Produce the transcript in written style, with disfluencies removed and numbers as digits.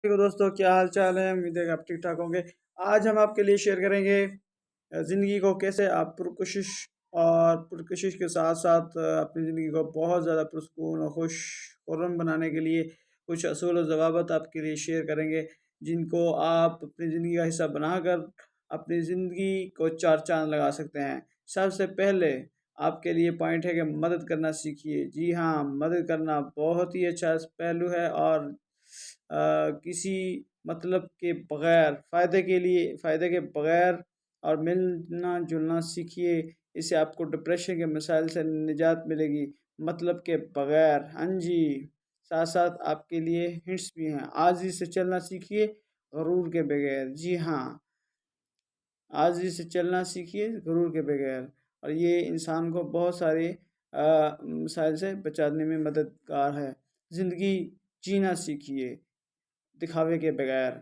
ٹھیک دوستوں، کیا حال چال ہے؟ امید ہے کہ آپ ٹھیک ٹھاک ہوں گے۔ آج ہم آپ کے لیے شیئر کریں گے زندگی کو کیسے آپ پرکشش کے ساتھ ساتھ اپنی زندگی کو بہت زیادہ پرسکون اور خوش خرم بنانے کے لیے کچھ اصول و ضوابط آپ کے لیے شیئر کریں گے، جن کو آپ اپنی زندگی کا حصہ بنا کر اپنی زندگی کو چار چاند لگا سکتے ہیں۔ سب سے پہلے آپ کے لیے پوائنٹ ہے کہ مدد کرنا سیکھیے۔ جی ہاں، مدد کرنا بہت ہی اچھا پہلو ہے، اور کسی مطلب کے بغیر، فائدے کے بغیر، اور ملنا جلنا سیکھیے۔ اس سے آپ کو ڈپریشن کے مسائل سے نجات ملے گی، مطلب کے بغیر۔ ہاں جی، ساتھ ساتھ آپ کے لیے ہنٹس بھی ہیں۔ عاجزی سے چلنا سیکھیے، غرور کے بغیر۔ جی ہاں، عاجزی سے چلنا سیکھیے، غرور کے بغیر، اور یہ انسان کو بہت سارے مسائل سے بچانے میں مددگار ہے۔ زندگی جینا سیکھیے، دکھاوے کے بغیر۔